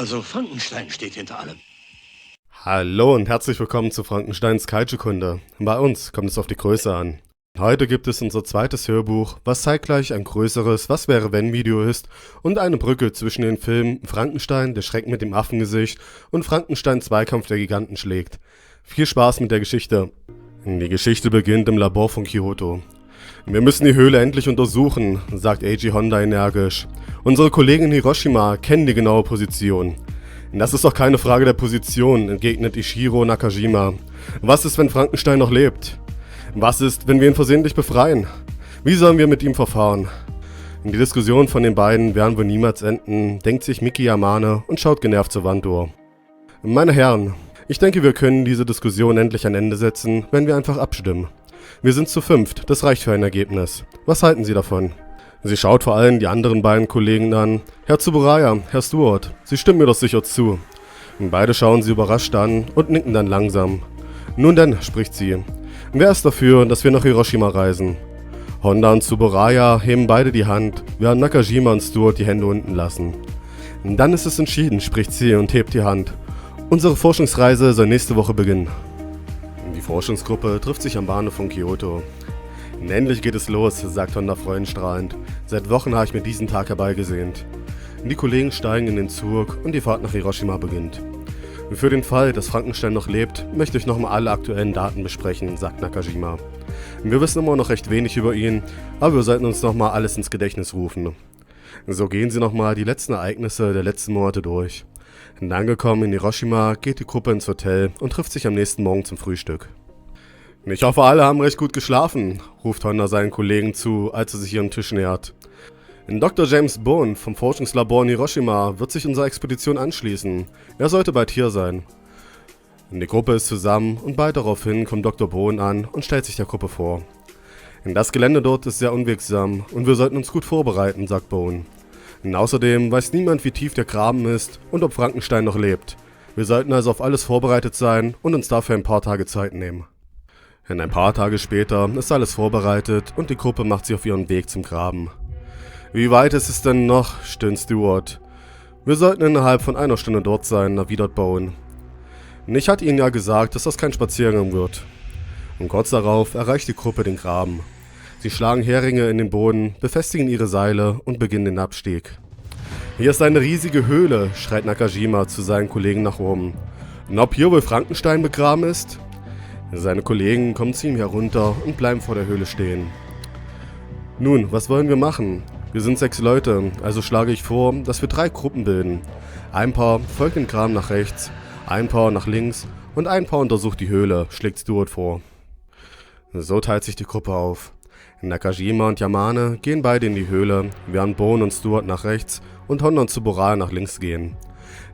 Also Frankenstein steht hinter allem. Hallo und herzlich willkommen zu Frankensteins Kaiju-Kunde. Bei uns kommt es auf die Größe an. Heute gibt es unser zweites Hörbuch, was zeitgleich ein größeres Was-wäre-wenn-Video ist und eine Brücke zwischen den Filmen Frankenstein, der Schreck mit dem Affengesicht und Frankenstein Zweikampf der Giganten schlägt. Viel Spaß mit der Geschichte. Die Geschichte beginnt im Labor von Kyoto. Wir müssen die Höhle endlich untersuchen, sagt Eiji Honda energisch. Unsere Kollegen in Hiroshima kennen die genaue Position. Das ist doch keine Frage der Position, entgegnet Ishiro Nakajima. Was ist, wenn Frankenstein noch lebt? Was ist, wenn wir ihn versehentlich befreien? Wie sollen wir mit ihm verfahren? Die Diskussion von den beiden werden wohl niemals enden, denkt sich Miki Yamane und schaut genervt zur Wanduhr. Meine Herren, ich denke, wir können diese Diskussion endlich ein Ende setzen, wenn wir einfach abstimmen. Wir sind zu fünft, das reicht für ein Ergebnis. Was halten Sie davon? Sie schaut vor allem die anderen beiden Kollegen an. Herr Tsuburaya, Herr Stewart, Sie stimmen mir doch sicher zu. Beide schauen sie überrascht an und nicken dann langsam. Nun denn, spricht sie. Wer ist dafür, dass wir nach Hiroshima reisen? Honda und Tsuburaya heben beide die Hand, während Nakajima und Stewart die Hände unten lassen. Dann ist es entschieden, spricht sie und hebt die Hand. Unsere Forschungsreise soll nächste Woche beginnen. Die Forschungsgruppe trifft sich am Bahnhof von Kyoto. Endlich geht es los, sagt Honda freudenstrahlend. Seit Wochen habe ich mir diesen Tag herbeigesehnt. Die Kollegen steigen in den Zug und die Fahrt nach Hiroshima beginnt. Für den Fall, dass Frankenstein noch lebt, möchte ich nochmal alle aktuellen Daten besprechen, sagt Nakajima. Wir wissen immer noch recht wenig über ihn, aber wir sollten uns nochmal alles ins Gedächtnis rufen. So gehen sie nochmal die letzten Ereignisse der letzten Monate durch. Angekommen in Hiroshima geht die Gruppe ins Hotel und trifft sich am nächsten Morgen zum Frühstück. Ich hoffe, alle haben recht gut geschlafen, ruft Honda seinen Kollegen zu, als er sich ihrem Tisch nähert. Dr. James Bone vom Forschungslabor in Hiroshima wird sich unserer Expedition anschließen. Er sollte bald hier sein. Die Gruppe ist zusammen und bald daraufhin kommt Dr. Bone an und stellt sich der Gruppe vor. Das Gelände dort ist sehr unwegsam und wir sollten uns gut vorbereiten, sagt Bone. Außerdem weiß niemand, wie tief der Graben ist und ob Frankenstein noch lebt. Wir sollten also auf alles vorbereitet sein und uns dafür ein paar Tage Zeit nehmen. Ein paar Tage später ist alles vorbereitet und die Gruppe macht sich auf ihren Weg zum Graben. Wie weit ist es denn noch, stöhnt Stewart. Wir sollten innerhalb von einer Stunde dort sein, erwidert Bone. Ich hatte ihnen ja gesagt, dass das kein Spaziergang wird. Und kurz darauf erreicht die Gruppe den Graben. Sie schlagen Heringe in den Boden, befestigen ihre Seile und beginnen den Abstieg. Hier ist eine riesige Höhle, schreit Nakajima zu seinen Kollegen nach oben. Und ob hier wohl Frankenstein begraben ist? Seine Kollegen kommen zu ihm herunter und bleiben vor der Höhle stehen. Nun, was wollen wir machen? Wir sind 6 Leute, also schlage ich vor, dass wir 3 Gruppen bilden. Ein Paar folgt den Graben nach rechts, ein Paar nach links und ein Paar untersucht die Höhle, schlägt Stewart vor. So teilt sich die Gruppe auf. Nakajima und Yamane gehen beide in die Höhle, während Bone und Stewart nach rechts und Honda und Tsuburaya nach links gehen.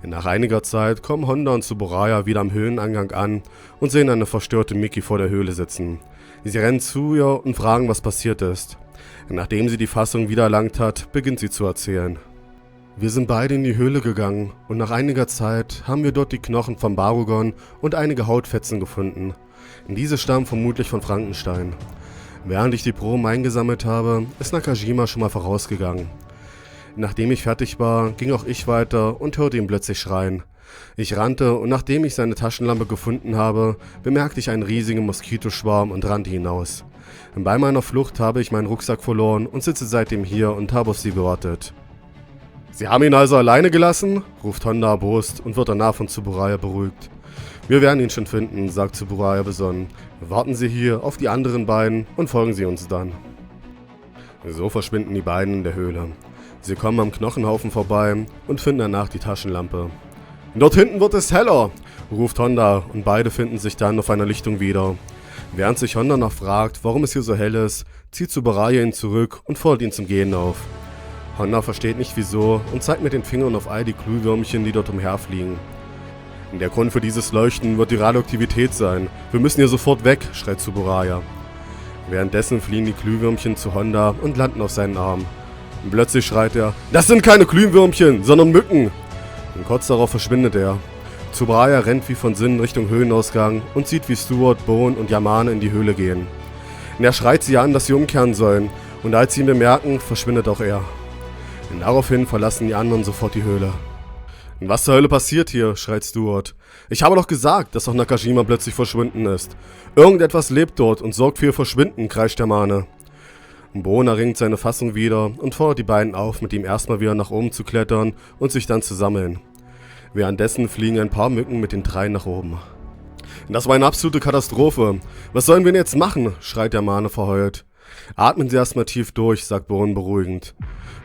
Nach einiger Zeit kommen Honda und Tsuburaya wieder am Höhleneingang an und sehen eine verstörte Miki vor der Höhle sitzen. Sie rennen zu ihr und fragen, was passiert ist. Nachdem sie die Fassung wieder erlangt hat, beginnt sie zu erzählen. Wir sind beide in die Höhle gegangen und nach einiger Zeit haben wir dort die Knochen von Barugon und einige Hautfetzen gefunden. Diese stammen vermutlich von Frankenstein. Während ich die Proben eingesammelt habe, ist Nakajima schon mal vorausgegangen. Nachdem ich fertig war, ging auch ich weiter und hörte ihn plötzlich schreien. Ich rannte und nachdem ich seine Taschenlampe gefunden habe, bemerkte ich einen riesigen Moskitoschwarm und rannte hinaus. Bei meiner Flucht habe ich meinen Rucksack verloren und sitze seitdem hier und habe auf sie gewartet. Sie haben ihn also alleine gelassen? Ruft Honda erbost und wird danach von Tsuburaya beruhigt. Wir werden ihn schon finden, sagt Tsuburaya besonnen. Warten Sie hier auf die anderen beiden und folgen Sie uns dann. So verschwinden die beiden in der Höhle. Sie kommen am Knochenhaufen vorbei und finden danach die Taschenlampe. Dort hinten wird es heller, ruft Honda und beide finden sich dann auf einer Lichtung wieder. Während sich Honda noch fragt, warum es hier so hell ist, zieht Tsuburaya ihn zurück und fordert ihn zum Gehen auf. Honda versteht nicht wieso und zeigt mit den Fingern auf all die Glühwürmchen, die dort umherfliegen. Der Grund für dieses Leuchten wird die Radioaktivität sein. Wir müssen hier sofort weg, schreit Tsuburaya. Währenddessen fliegen die Glühwürmchen zu Honda und landen auf seinen Arm. Und plötzlich schreit er, das sind keine Glühwürmchen, sondern Mücken. Und kurz darauf verschwindet er. Tsuburaya rennt wie von Sinnen Richtung Höhlenausgang und sieht, wie Stewart, Bone und Yamane in die Höhle gehen. Und er schreit sie an, dass sie umkehren sollen, und als sie ihn bemerken, verschwindet auch er. Und daraufhin verlassen die anderen sofort die Höhle. Was zur Hölle passiert hier, schreit Stuart. Ich habe doch gesagt, dass auch Nakajima plötzlich verschwunden ist. Irgendetwas lebt dort und sorgt für ihr Verschwinden, kreischt der Mane. Bohn erringt seine Fassung wieder und fordert die beiden auf, mit ihm erstmal wieder nach oben zu klettern und sich dann zu sammeln. Währenddessen fliegen ein paar Mücken mit den dreien nach oben. Das war eine absolute Katastrophe. Was sollen wir denn jetzt machen, schreit der Mane verheult. Atmen Sie erstmal tief durch, sagt Bohn beruhigend.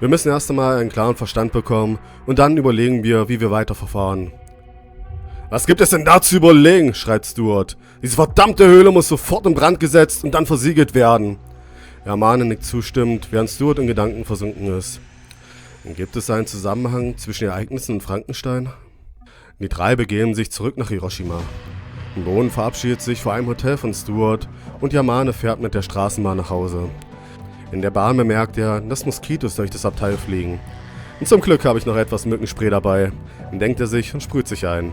Wir müssen erst einmal einen klaren Verstand bekommen und dann überlegen wir, wie wir weiterverfahren. Was gibt es denn da zu überlegen, schreit Stuart. Diese verdammte Höhle muss sofort in Brand gesetzt und dann versiegelt werden. Mane nickt zustimmend, während Stuart in Gedanken versunken ist. Gibt es einen Zusammenhang zwischen Ereignissen und Frankenstein? Die drei begeben sich zurück nach Hiroshima. Bohn verabschiedet sich vor einem Hotel von Stuart und Yamane fährt mit der Straßenbahn nach Hause. In der Bahn bemerkt er, dass Moskitos durch das Abteil fliegen. Und zum Glück habe ich noch etwas Mückenspray dabei, denkt er sich und sprüht sich ein.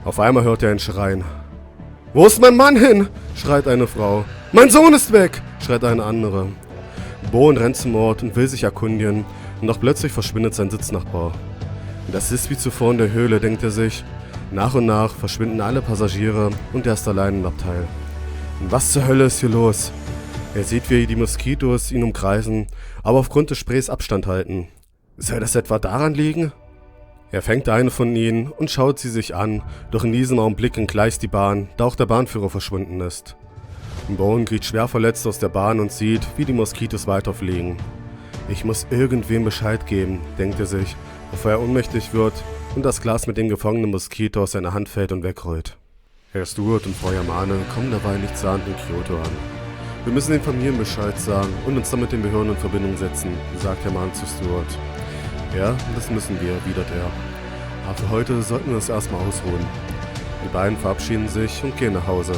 Auf einmal hört er ein Schreien. »Wo ist mein Mann hin?« schreit eine Frau. »Mein Sohn ist weg!« schreit eine andere. Bohn rennt zum Ort und will sich erkundigen, und doch plötzlich verschwindet sein Sitznachbar. Das ist wie zuvor in der Höhle, denkt er sich. Nach und nach verschwinden alle Passagiere und er ist allein im Abteil. Was zur Hölle ist hier los? Er sieht, wie die Moskitos ihn umkreisen, aber aufgrund des Sprays Abstand halten. Soll das etwa daran liegen? Er fängt eine von ihnen und schaut sie sich an, doch in diesem Augenblick entgleist die Bahn, da auch der Bahnführer verschwunden ist. Bohn geht schwer verletzt aus der Bahn und sieht, wie die Moskitos weiterfliegen. Ich muss irgendwem Bescheid geben, denkt er sich, bevor er ohnmächtig wird und das Glas mit dem gefangenen Moskito aus seiner Hand fällt und wegrollt. Herr Stuart und Frau Yamane kommen dabei nichtsahnend in Kyoto an. Wir müssen den Familien Bescheid sagen und uns dann mit den Behörden in Verbindung setzen, sagt der Mann zu Stuart. Ja, das müssen wir, widert er. Aber für heute sollten wir uns erstmal ausruhen. Die beiden verabschieden sich und gehen nach Hause.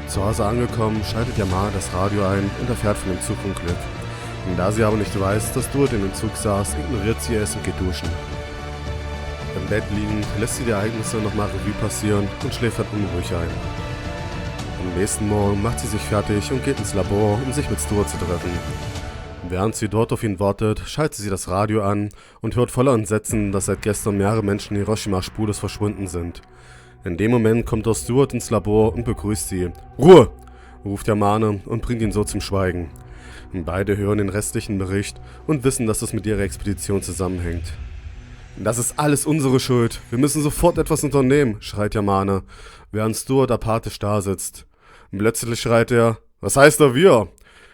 Zu Hause angekommen, schaltet Yamane das Radio ein und erfährt von dem Zugunglück. Und da sie aber nicht weiß, dass Stuart in dem Zug saß, ignoriert sie es und geht duschen. Im Bett liegend lässt sie die Ereignisse nochmal Revue passieren und schläft dann unruhig ein. Am nächsten Morgen macht sie sich fertig und geht ins Labor, um sich mit Stuart zu treffen. Während sie dort auf ihn wartet, schaltet sie das Radio an und hört voller Entsetzen, dass seit gestern mehrere Menschen in Hiroshima spurlos verschwunden sind. In dem Moment kommt auch Stuart ins Labor und begrüßt sie. »Ruhe!« ruft Yamane und bringt ihn so zum Schweigen. Beide hören den restlichen Bericht und wissen, dass es mit ihrer Expedition zusammenhängt. »Das ist alles unsere Schuld. Wir müssen sofort etwas unternehmen«, schreit Yamane, während Stuart apathisch dasitzt. Plötzlich schreit er, »Was heißt da wir?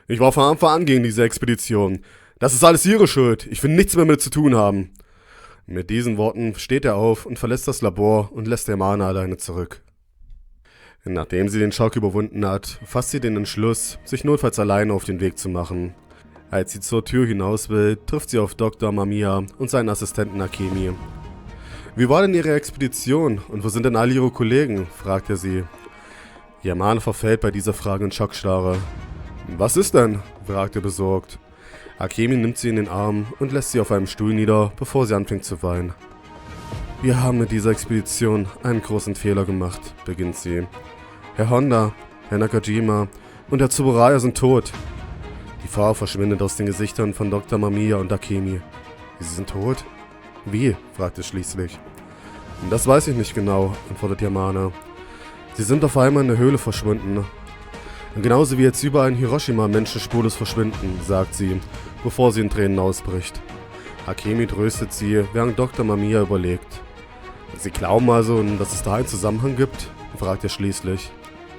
Ich war von Anfang an gegen diese Expedition. Das ist alles ihre Schuld. Ich will nichts mehr mit zu tun haben.« Mit diesen Worten steht er auf und verlässt das Labor und lässt Yamane alleine zurück. Nachdem sie den Schock überwunden hat, fasst sie den Entschluss, sich notfalls alleine auf den Weg zu machen. Als sie zur Tür hinaus will, trifft sie auf Dr. Mamiya und seinen Assistenten Akemi. »Wie war denn Ihre Expedition und wo sind denn all Ihre Kollegen?« fragt er sie. Yamane verfällt bei dieser Frage in Schockstarre. »Was ist denn?« fragt er besorgt. Akemi nimmt sie in den Arm und lässt sie auf einem Stuhl nieder, bevor sie anfängt zu weinen. »Wir haben mit dieser Expedition einen großen Fehler gemacht«, beginnt sie. »Herr Honda, Herr Nakajima und Herr Tsuburaya sind tot.« Die Farbe verschwindet aus den Gesichtern von Dr. Mamiya und Akemi. »Sie sind tot?« »Wie?« fragt er schließlich. »Das weiß ich nicht genau«, antwortet Yamane. »Sie sind auf einmal in der Höhle verschwunden. Genauso wie jetzt überall in Hiroshima Menschen spurlos verschwinden«, sagt sie, bevor sie in Tränen ausbricht. Akemi tröstet sie, während Dr. Mamiya überlegt. »Sie glauben also, dass es da einen Zusammenhang gibt?« fragt er schließlich.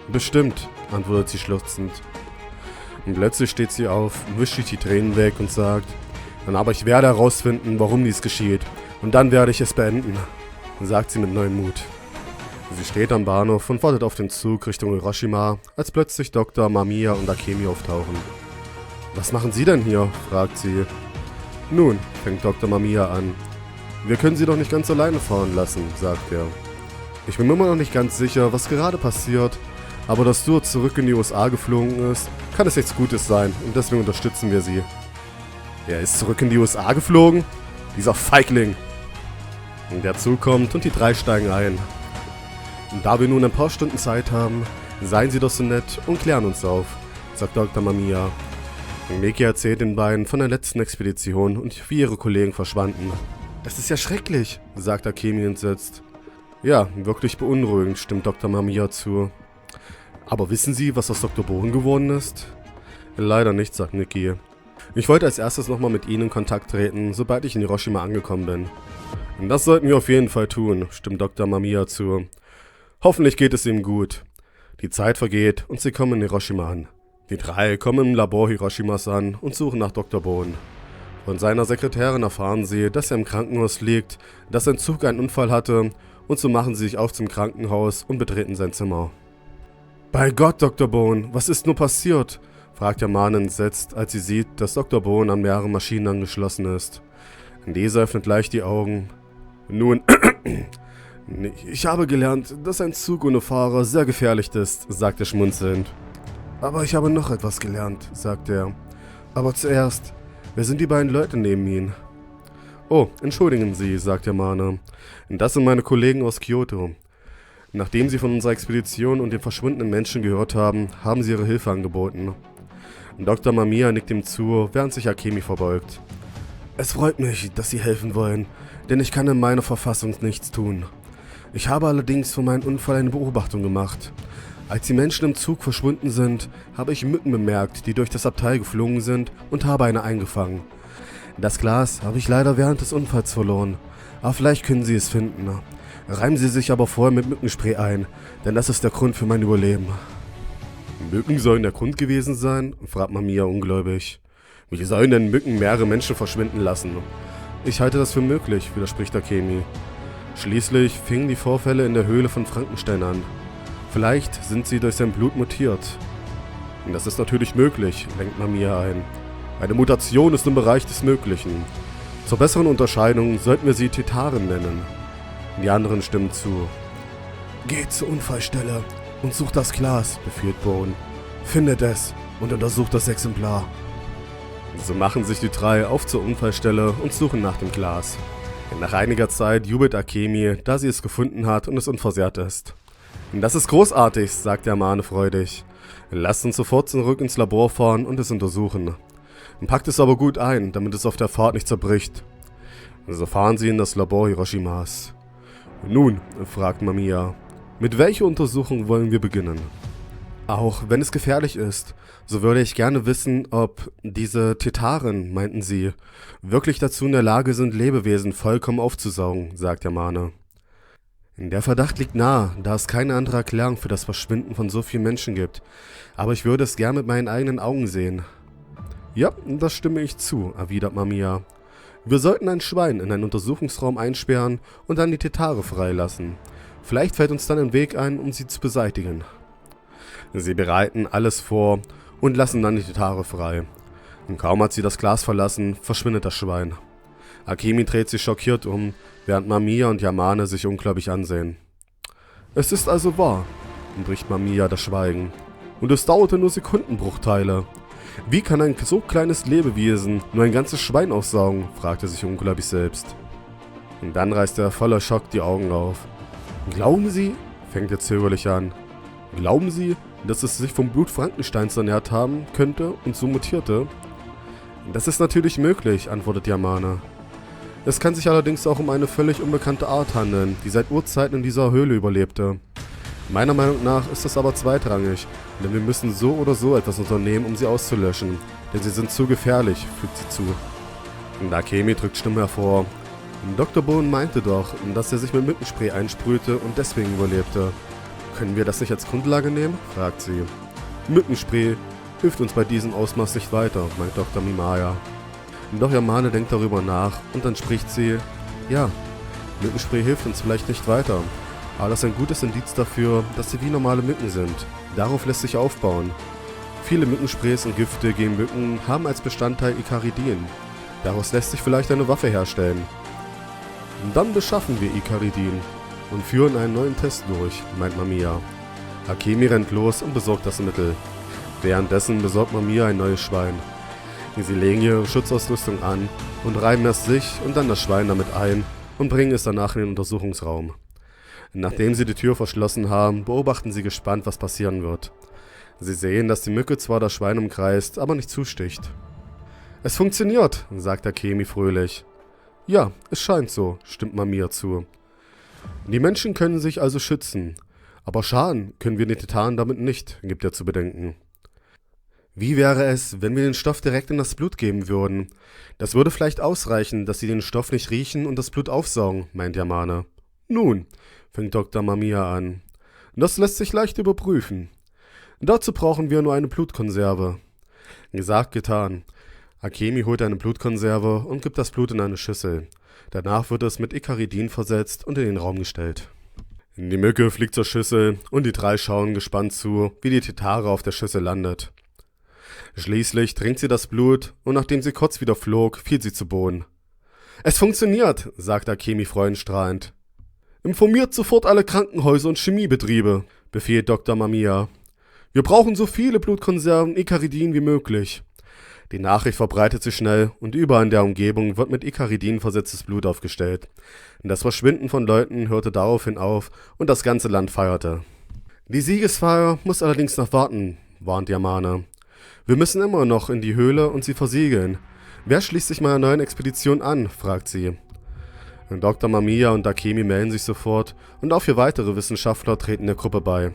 »Bestimmt«, antwortet sie schluchzend. Und plötzlich steht sie auf, wischt sich die Tränen weg und sagt, »Aber ich werde herausfinden, warum dies geschieht. Und dann werde ich es beenden«, sagt sie mit neuem Mut. Sie steht am Bahnhof und wartet auf den Zug Richtung Hiroshima, als plötzlich Dr. Mamiya und Akemi auftauchen. »Was machen Sie denn hier?« fragt sie. »Nun«, fängt Dr. Mamiya an, »wir können Sie doch nicht ganz alleine fahren lassen«, sagt er. »Ich bin mir immer noch nicht ganz sicher, was gerade passiert, aber dass Stuart zurück in die USA geflogen ist, kann es nichts Gutes sein und deswegen unterstützen wir Sie.« »Er ist zurück in die USA geflogen? Dieser Feigling!« Der Zug kommt und die drei steigen ein. »Da wir nun ein paar Stunden Zeit haben, seien Sie doch so nett und klären uns auf«, sagt Dr. Mamiya. Miki erzählt den beiden von der letzten Expedition und wie ihre Kollegen verschwanden. Es ist ja schrecklich, sagt Akemi entsetzt. Ja, wirklich beunruhigend, stimmt Dr. Mamiya zu. Aber wissen Sie, was aus Dr. Bohn geworden ist? Leider nicht, sagt Nikki. Ich wollte als erstes nochmal mit Ihnen in Kontakt treten, sobald ich in Hiroshima angekommen bin. Das sollten wir auf jeden Fall tun, stimmt Dr. Mamiya zu. Hoffentlich geht es ihm gut. Die Zeit vergeht und sie kommen in Hiroshima an. Die drei kommen im Labor Hiroshimas an und suchen nach Dr. Bohn. Von seiner Sekretärin erfahren sie, dass er im Krankenhaus liegt, dass sein Zug einen Unfall hatte, und so machen sie sich auf zum Krankenhaus und betreten sein Zimmer. Bei Gott, Dr. Bohn, was ist nur passiert? Fragt Yamane entsetzt, als sie sieht, dass Dr. Bohn an mehreren Maschinen angeschlossen ist. Dieser öffnet leicht die Augen. Nun, ich habe gelernt, dass ein Zug ohne Fahrer sehr gefährlich ist, sagt er schmunzelnd. Aber ich habe noch etwas gelernt, sagt er. Aber zuerst, wer sind die beiden Leute neben Ihnen? Oh, entschuldigen Sie, sagt Yamane. Das sind meine Kollegen aus Kyoto. Nachdem sie von unserer Expedition und den verschwundenen Menschen gehört haben, haben sie ihre Hilfe angeboten. Dr. Mamiya nickt ihm zu, während sich Akemi verbeugt. Es freut mich, dass Sie helfen wollen, denn ich kann in meiner Verfassung nichts tun. Ich habe allerdings von meinem Unfall eine Beobachtung gemacht. Als die Menschen im Zug verschwunden sind, habe ich Mücken bemerkt, die durch das Abteil geflogen sind, und habe eine eingefangen. Das Glas habe ich leider während des Unfalls verloren, aber vielleicht können Sie es finden. Reiben Sie sich aber vorher mit Mückenspray ein, denn das ist der Grund für mein Überleben. Mücken sollen der Grund gewesen sein? Fragt Mamiya ungläubig. Wie sollen denn Mücken mehrere Menschen verschwinden lassen? Ich halte das für möglich, widerspricht Akemi. Schließlich fingen die Vorfälle in der Höhle von Frankenstein an. Vielleicht sind sie durch sein Blut mutiert. Das ist natürlich möglich, lenkt Mamiya ein. Eine Mutation ist im Bereich des Möglichen. Zur besseren Unterscheidung sollten wir sie Tetaren nennen. Die anderen stimmen zu. Geht zur Unfallstelle und sucht das Glas, befiehlt Bohn. Findet es und untersucht das Exemplar. So machen sich die drei auf zur Unfallstelle und suchen nach dem Glas. Nach einiger Zeit jubelt Akemi, da sie es gefunden hat und es unversehrt ist. Das ist großartig, sagt Yamane freudig. Lasst uns sofort zurück ins Labor fahren und es untersuchen. Packt es aber gut ein, damit es auf der Fahrt nicht zerbricht. So fahren sie in das Labor Hiroshimas. Nun, fragt Mamiya, mit welcher Untersuchung wollen wir beginnen? Auch wenn es gefährlich ist, so würde ich gerne wissen, ob diese Tetaren, meinten sie, wirklich dazu in der Lage sind, Lebewesen vollkommen aufzusaugen, sagt Yamane. Der Verdacht liegt nahe, da es keine andere Erklärung für das Verschwinden von so vielen Menschen gibt, aber ich würde es gern mit meinen eigenen Augen sehen. Ja, das stimme ich zu, erwidert Mamiya. Wir sollten ein Schwein in einen Untersuchungsraum einsperren und dann die Tetare freilassen. Vielleicht fällt uns dann ein Weg ein, um sie zu beseitigen. Sie bereiten alles vor und lassen dann die Tetare frei. Und kaum hat sie das Glas verlassen, verschwindet das Schwein. Akemi dreht sich schockiert um, während Mamiya und Yamane sich ungläubig ansehen. Es ist also wahr, bricht Mamiya das Schweigen. Und es dauerte nur Sekundenbruchteile. Wie kann ein so kleines Lebewesen nur ein ganzes Schwein aussaugen, fragt er sich ungläubig selbst. Und dann reißt er voller Schock die Augen auf. Glauben Sie, fängt er zögerlich an, glauben Sie, dass es sich vom Blut Frankensteins ernährt haben könnte und so mutierte? Das ist natürlich möglich, antwortet Yamane. Es kann sich allerdings auch um eine völlig unbekannte Art handeln, die seit Urzeiten in dieser Höhle überlebte. Meiner Meinung nach ist das aber zweitrangig, denn wir müssen so oder so etwas unternehmen, um sie auszulöschen, denn sie sind zu gefährlich, fügt sie zu. Und Akemi drückt Stimme hervor. Dr. Bohn meinte doch, dass er sich mit Mückenspray einsprühte und deswegen überlebte. Können wir das nicht als Grundlage nehmen? Fragt sie. Mückenspray hilft uns bei diesem Ausmaß nicht weiter, meint Dr. Mimaya. Doch Yamane denkt darüber nach und dann spricht sie, ja, Mückenspray hilft uns vielleicht nicht weiter, aber das ist ein gutes Indiz dafür, dass sie wie normale Mücken sind. Darauf lässt sich aufbauen. Viele Mückensprays und Gifte gegen Mücken haben als Bestandteil Icaridin. Daraus lässt sich vielleicht eine Waffe herstellen. Und dann beschaffen wir Icaridin und führen einen neuen Test durch, meint Mamiya. Akemi rennt los und besorgt das Mittel. Währenddessen besorgt Mamiya ein neues Schwein. Sie legen ihre Schutzausrüstung an und reiben erst sich und dann das Schwein damit ein und bringen es danach in den Untersuchungsraum. Nachdem sie die Tür verschlossen haben, beobachten sie gespannt, was passieren wird. Sie sehen, dass die Mücke zwar das Schwein umkreist, aber nicht zusticht. Es funktioniert, sagt Akemi fröhlich. Ja, es scheint so, stimmt Mamiya zu. Die Menschen können sich also schützen, aber schaden können wir den Titanen damit nicht, gibt er zu bedenken. Wie wäre es, wenn wir den Stoff direkt in das Blut geben würden? Das würde vielleicht ausreichen, dass sie den Stoff nicht riechen und das Blut aufsaugen, meint Yamane. Nun, fängt Dr. Mamiya an. Das lässt sich leicht überprüfen. Dazu brauchen wir nur eine Blutkonserve. Gesagt, getan. Akemi holt eine Blutkonserve und gibt das Blut in eine Schüssel. Danach wird es mit Icaridin versetzt und in den Raum gestellt. Die Mücke fliegt zur Schüssel und die drei schauen gespannt zu, wie die Titara auf der Schüssel landet. Schließlich trinkt sie das Blut und nachdem sie kurz wieder flog, fiel sie zu Boden. »Es funktioniert«, sagt Akemi freudenstrahlend. »Informiert sofort alle Krankenhäuser und Chemiebetriebe«, befiehlt Dr. Mamiya. »Wir brauchen so viele Blutkonserven Icaridin wie möglich.« Die Nachricht verbreitet sich schnell und überall in der Umgebung wird mit Icaridin versetztes Blut aufgestellt. Das Verschwinden von Leuten hörte daraufhin auf und das ganze Land feierte. Die Siegesfeier muss allerdings noch warten, warnt Yamane. Wir müssen immer noch in die Höhle und sie versiegeln. Wer schließt sich meiner neuen Expedition an, fragt sie. Dr. Mamiya und Akemi melden sich sofort und auch 4 weitere Wissenschaftler treten der Gruppe bei.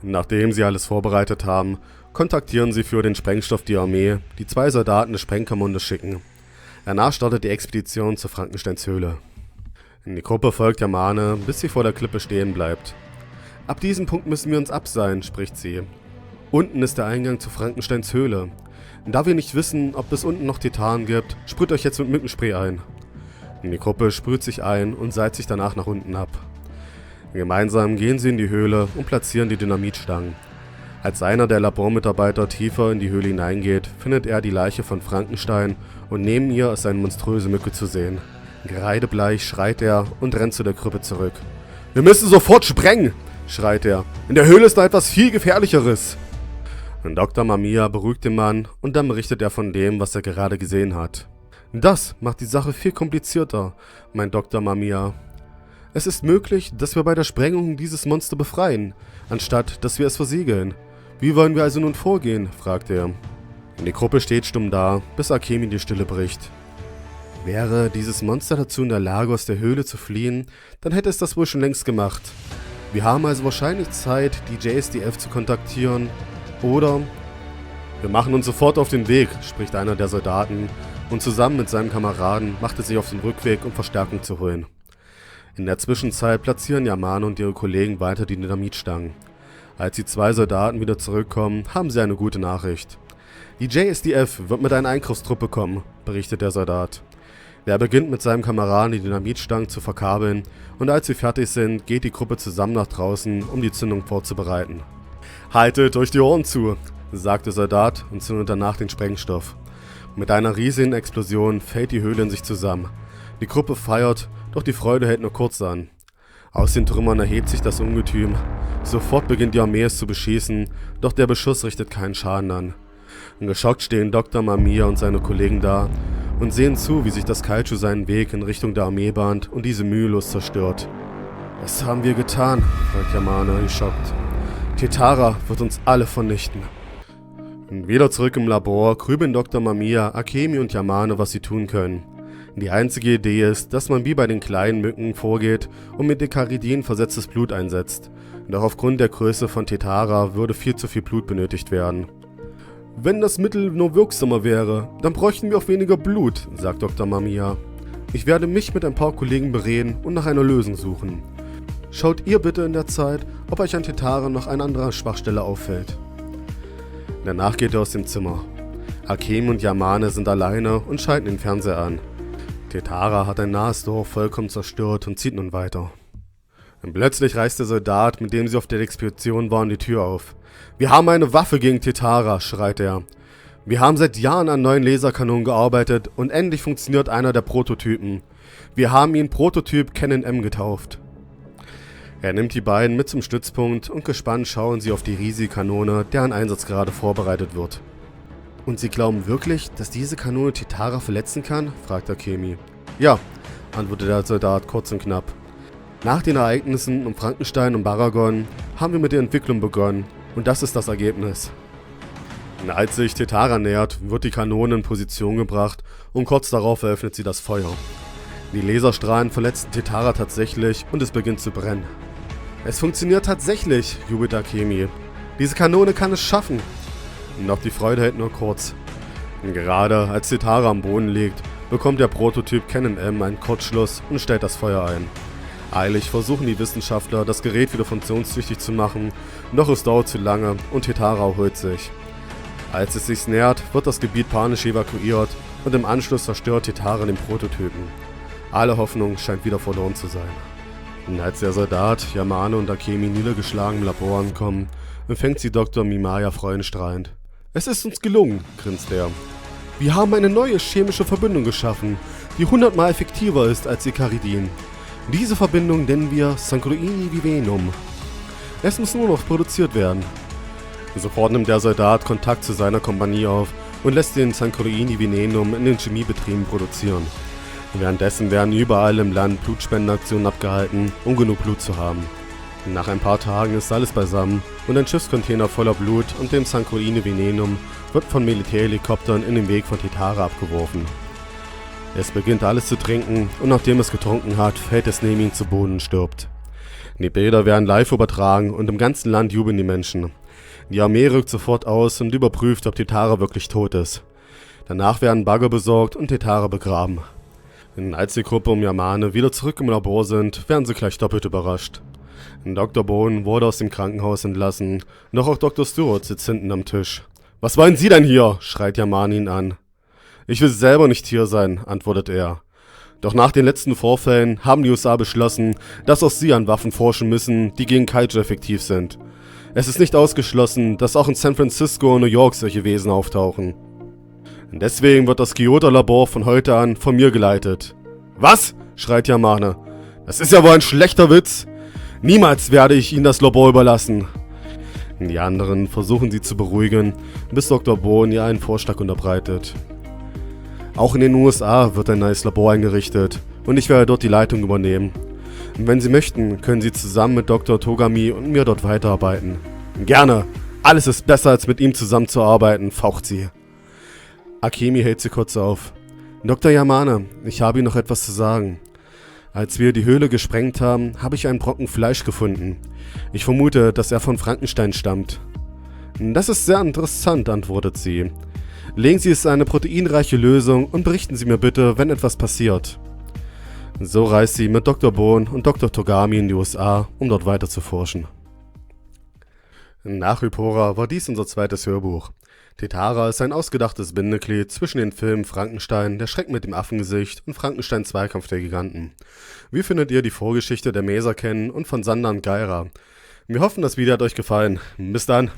Nachdem sie alles vorbereitet haben, kontaktieren sie für den Sprengstoff die Armee, die 2 Soldaten des Sprengkammundes schicken. Danach startet die Expedition zur Frankensteins Höhle. Die Gruppe folgt Yamane, bis sie vor der Klippe stehen bleibt. Ab diesem Punkt müssen wir uns abseilen, spricht sie. Unten ist der Eingang zu Frankensteins Höhle. Da wir nicht wissen, ob es unten noch Titanen gibt, sprüht euch jetzt mit Mückenspray ein. Die Gruppe sprüht sich ein und seilt sich danach nach unten ab. Gemeinsam gehen sie in die Höhle und platzieren die Dynamitstangen. Als einer der Labormitarbeiter tiefer in die Höhle hineingeht, findet er die Leiche von Frankenstein und neben ihr ist eine monströse Mücke zu sehen. Kreidebleich schreit er und rennt zu der Krippe zurück. »Wir müssen sofort sprengen«, schreit er. »In der Höhle ist noch etwas viel Gefährlicheres.« Dr. Mamiya beruhigt den Mann und dann berichtet er von dem, was er gerade gesehen hat. »Das macht die Sache viel komplizierter«, meint Dr. Mamiya. »Es ist möglich, dass wir bei der Sprengung dieses Monster befreien, anstatt dass wir es versiegeln. Wie wollen wir also nun vorgehen?«, fragt er. Die Gruppe steht stumm da, bis Akemi die Stille bricht. Wäre dieses Monster dazu in der Lage, aus der Höhle zu fliehen, dann hätte es das wohl schon längst gemacht. Wir haben also wahrscheinlich Zeit, die JSDF zu kontaktieren. Oder wir machen uns sofort auf den Weg, spricht einer der Soldaten, und zusammen mit seinem Kameraden macht er sich auf den Rückweg, um Verstärkung zu holen. In der Zwischenzeit platzieren Yamane und ihre Kollegen weiter die Dynamitstangen. Als die 2 Soldaten wieder zurückkommen, haben sie eine gute Nachricht. Die JSDF wird mit einer Einkaufstruppe kommen, berichtet der Soldat. Der beginnt mit seinem Kameraden die Dynamitstangen zu verkabeln und als sie fertig sind, geht die Gruppe zusammen nach draußen, um die Zündung vorzubereiten. »Haltet euch die Ohren zu«, sagt der Soldat und zündet danach den Sprengstoff. Mit einer riesigen Explosion fällt die Höhle in sich zusammen. Die Gruppe feiert, doch die Freude hält nur kurz an. Aus den Trümmern erhebt sich das Ungetüm. Sofort beginnt die Armee es zu beschießen, doch der Beschuss richtet keinen Schaden an. Geschockt stehen Dr. Mamiya und seine Kollegen da und sehen zu, wie sich das Kaiju seinen Weg in Richtung der Armee bahnt und diese mühelos zerstört. »Was haben wir getan?«, fragt Yamane geschockt. »Titara wird uns alle vernichten.« Wieder zurück im Labor grübeln Dr. Mamiya, Akemi und Yamane, was sie tun können. Die einzige Idee ist, dass man wie bei den kleinen Mücken vorgeht und mit Icaridin versetztes Blut einsetzt. Doch aufgrund der Größe von Titara würde viel zu viel Blut benötigt werden. »Wenn das Mittel nur wirksamer wäre, dann bräuchten wir auch weniger Blut«, sagt Dr. Mamiya. »Ich werde mich mit ein paar Kollegen bereden und nach einer Lösung suchen. Schaut ihr bitte in der Zeit, ob euch an Titara noch eine andere Schwachstelle auffällt.« Danach geht er aus dem Zimmer. Akemi und Yamane sind alleine und schalten den Fernseher an. Titara hat ein nahes Dorf vollkommen zerstört und zieht nun weiter. Und plötzlich reißt der Soldat, mit dem sie auf der Expedition waren, die Tür auf. »Wir haben eine Waffe gegen Titara«, schreit er. »Wir haben seit Jahren an neuen Laserkanonen gearbeitet und endlich funktioniert einer der Prototypen. Wir haben ihn Prototyp Cannon M getauft.« Er nimmt die beiden mit zum Stützpunkt und gespannt schauen sie auf die riesige Kanone, deren Einsatz gerade vorbereitet wird. »Und Sie glauben wirklich, dass diese Kanone Titara verletzen kann?«, fragt Akemi. »Ja«, antwortet der Soldat kurz und knapp. »Nach den Ereignissen um Frankenstein und Baragon haben wir mit der Entwicklung begonnen und das ist das Ergebnis.« Als sich Titara nähert, wird die Kanone in Position gebracht und kurz darauf eröffnet sie das Feuer. Die Laserstrahlen verletzen Tetara tatsächlich und es beginnt zu brennen. Es funktioniert tatsächlich, jubelt Akemi. Diese Kanone kann es schaffen. Doch die Freude hält nur kurz. Gerade als Tetara am Boden liegt, bekommt der Prototyp Canon M einen Kurzschluss und stellt das Feuer ein. Eilig versuchen die Wissenschaftler, das Gerät wieder funktionstüchtig zu machen, doch es dauert zu lange und Tetara erholt sich. Als es sich nähert, wird das Gebiet panisch evakuiert und im Anschluss zerstört Tetara den Prototypen. Alle Hoffnung scheint wieder verloren zu sein. Und als der Soldat, Yamane und Akemi niedergeschlagen im Labor ankommen, empfängt sie Dr. Mimaya freudenstrahlend. Es ist uns gelungen, grinst er. Wir haben eine neue chemische Verbindung geschaffen, die 100-mal effektiver ist als Icaridin. Diese Verbindung nennen wir Sanguini Vivenum. Es muss nur noch produziert werden. Sofort nimmt der Soldat Kontakt zu seiner Kompanie auf und lässt den Sanguini Vivenum in den Chemiebetrieben produzieren. Währenddessen werden überall im Land Blutspendenaktionen abgehalten, um genug Blut zu haben. Nach ein paar Tagen ist alles beisammen und ein Schiffscontainer voller Blut und dem Sanguini Venenum wird von Militärhelikoptern in den Weg von Tetara abgeworfen. Es beginnt alles zu trinken und nachdem es getrunken hat, fällt es neben ihm zu Boden und stirbt. Die Bilder werden live übertragen und im ganzen Land jubeln die Menschen. Die Armee rückt sofort aus und überprüft, ob Tetara wirklich tot ist. Danach werden Bagger besorgt und Tetara begraben. Als die Gruppe um Yamane wieder zurück im Labor sind, werden sie gleich doppelt überrascht. Dr. Bone wurde aus dem Krankenhaus entlassen, doch auch Dr. Stewart sitzt hinten am Tisch. »Was wollen Sie denn hier?« schreit Yamane ihn an. »Ich will selber nicht hier sein«, antwortet er. Doch nach den letzten Vorfällen haben die USA beschlossen, dass auch sie an Waffen forschen müssen, die gegen Kaiju effektiv sind. Es ist nicht ausgeschlossen, dass auch in San Francisco und New York solche Wesen auftauchen. Deswegen wird das Kyoto-Labor von heute an von mir geleitet. »Was?« schreit Yamane. »Das ist ja wohl ein schlechter Witz. Niemals werde ich Ihnen das Labor überlassen.« Die anderen versuchen sie zu beruhigen, bis Dr. Bone ihr einen Vorschlag unterbreitet. Auch in den USA wird ein neues Labor eingerichtet und ich werde dort die Leitung übernehmen. Und wenn Sie möchten, können Sie zusammen mit Dr. Togami und mir dort weiterarbeiten. »Gerne. Alles ist besser, als mit ihm zusammenzuarbeiten«, faucht sie. Akemi hält sie kurz auf. »Dr. Yamane, ich habe Ihnen noch etwas zu sagen. Als wir die Höhle gesprengt haben, habe ich einen Brocken Fleisch gefunden. Ich vermute, dass er von Frankenstein stammt.« »Das ist sehr interessant«, antwortet sie. »Legen Sie es in eine proteinreiche Lösung und berichten Sie mir bitte, wenn etwas passiert.« So reist sie mit Dr. Bone und Dr. Togami in die USA, um dort weiter zu forschen. Nach Hypora war dies unser zweites Hörbuch. Tetara ist ein ausgedachtes Bindeglied zwischen den Filmen Frankenstein, der Schreck mit dem Affengesicht und Frankenstein Zweikampf der Giganten. Wie findet ihr die Vorgeschichte der Meser kennen und von Sander und Gaira? Wir hoffen, das Video hat euch gefallen. Bis dann!